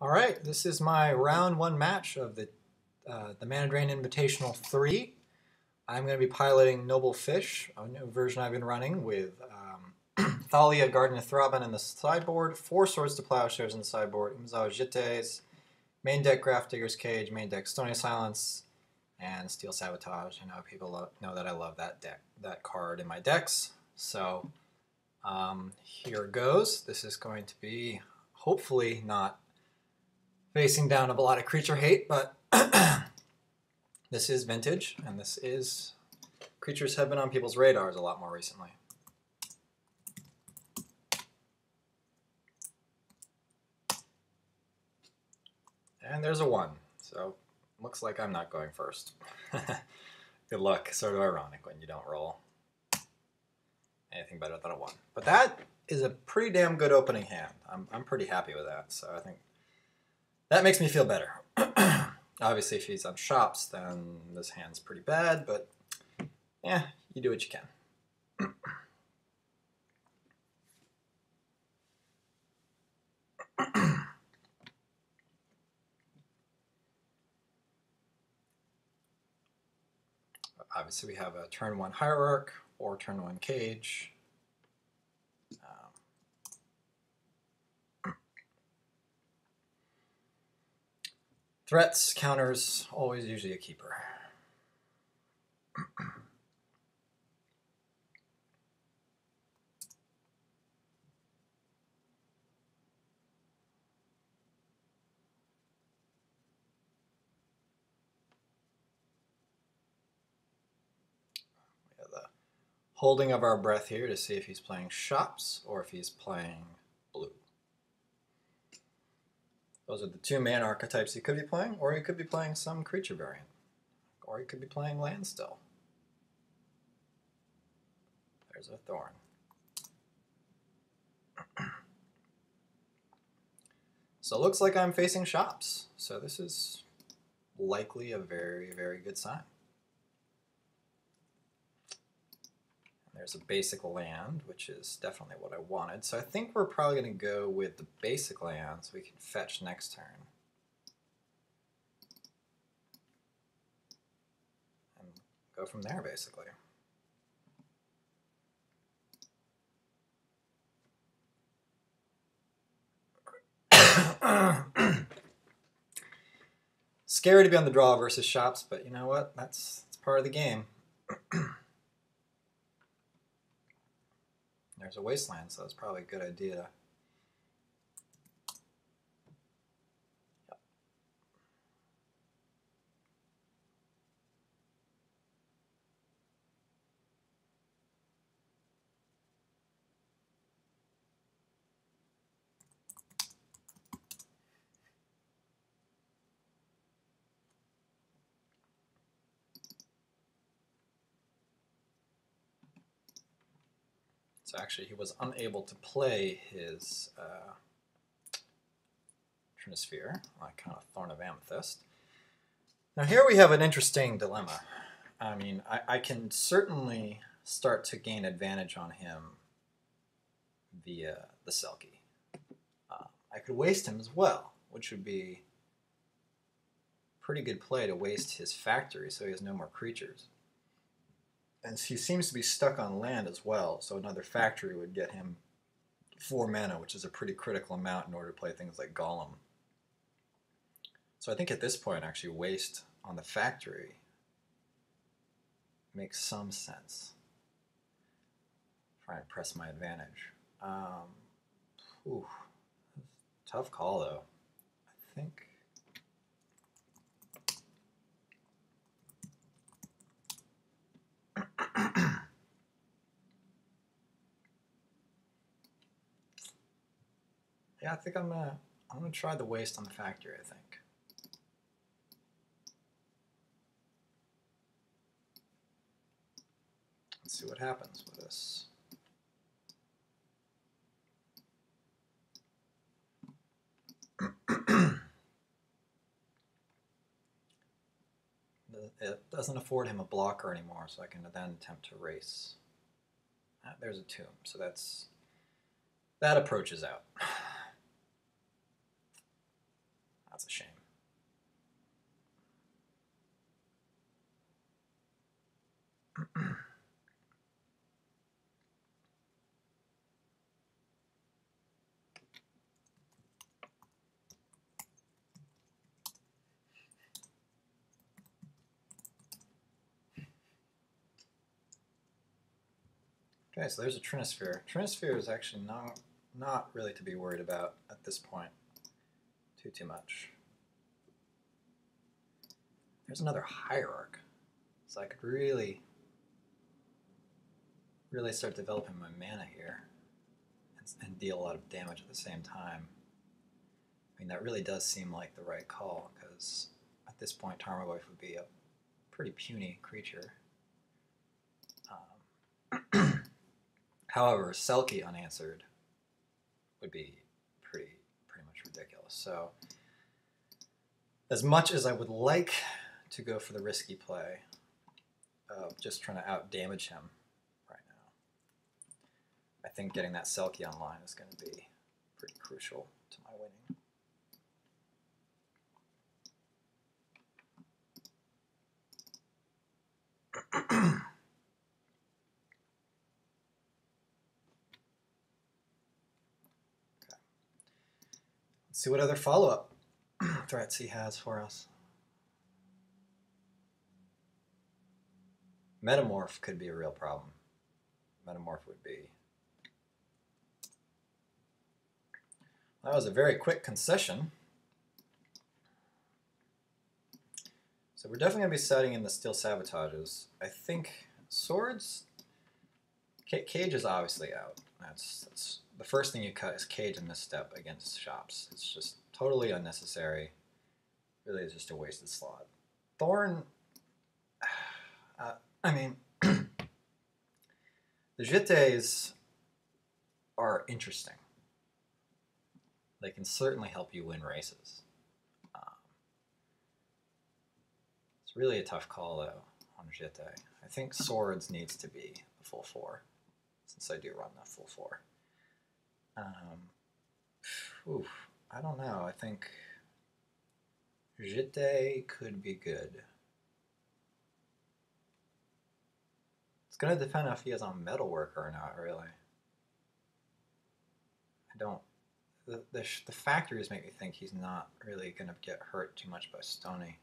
All right, this is my round one match of the Mana Drain Invitational III. I'm going to be piloting Noble Fish, a new version I've been running with Thalia, Garden of Thraben in the sideboard, 4 Swords to Plowshares in the sideboard, Imzawa Jites, main deck Grafdigger's Cage, main deck Stony Silence, and Steel Sabotage. I know people know that I love that card in my decks. So here goes. This is going to be hopefully not facing down a lot of creature hate, but this is vintage, and this is... creatures have been on people's radars a lot more recently. And there's a 1, so looks like I'm not going first. Good luck. Sort of ironic when you don't roll anything better than a 1. But that is a pretty damn good opening hand. I'm pretty happy with that, so I think that makes me feel better. Obviously, if he's on shops, then this hand's pretty bad, but yeah, you do what you can. Obviously, we have a turn 1 Hierarch or turn 1 Cage. Threats, counters, always usually a keeper. We have the holding of our breath here to see if he's playing shops or if he's playing blue. Those are the 2 main archetypes he could be playing, or he could be playing some creature variant. Or he could be playing land still. There's a Thorn. So it looks like I'm facing shops. So this is likely a very, very good sign. There's a basic land, which is definitely what I wanted. So I think we're probably going to go with the basic land so we can fetch next turn. And go from there, basically. Scary to be on the draw versus shops, but you know what? That's part of the game. There's a wasteland, so it's probably a good idea to... Yep. So actually, he was unable to play his Trinisphere, like kind of Thorn of Amethyst. Now here we have an interesting dilemma. I mean, I can certainly start to gain advantage on him via the Selkie. I could waste him as well, which would be pretty good play to waste his factory so he has no more creatures. And he seems to be stuck on land as well, so another factory would get him 4 mana, which is a pretty critical amount in order to play things like Golem. So I think at this point, actually, waste on the factory makes some sense. Try and press my advantage. Tough call, though. I think... yeah, I think I'm gonna try the waste on the factory, I think. Let's see what happens with this. It doesn't afford him a blocker anymore, so I can then attempt to race. There's a tomb, so that approach is out. That's a shame. Okay, so there's a Trinisphere. Trinisphere is actually not really to be worried about at this point too much. There's another Hierarch, so I could really start developing my mana here and deal a lot of damage at the same time. I mean, that really does seem like the right call, because at this point Tarmogoyf would be a pretty puny creature. However, Selkie unanswered would be pretty much ridiculous. So, as much as I would like to go for the risky play of just trying to out-damage him right now, I think getting that Selkie online is going to be pretty crucial to my winning. Let's see what other follow-up threats he has for us. Metamorph could be a real problem. Metamorph would be. That was a very quick concession. So we're definitely going to be setting in the Steel Sabotages. I think Swords... Cage is obviously out. That's the first thing you cut is Cage and Misstep against Shops. It's just totally unnecessary. Really, it's just a wasted slot. Thorn, I mean, the Jetés are interesting. They can certainly help you win races. It's really a tough call, though, on Jeté. I think Swords needs to be the full 4, since I do run that full 4. I don't know. I think Jeté could be good. It's going to depend if he has on Metalwork or not, really. I don't... The factories make me think he's not really going to get hurt too much by Stony.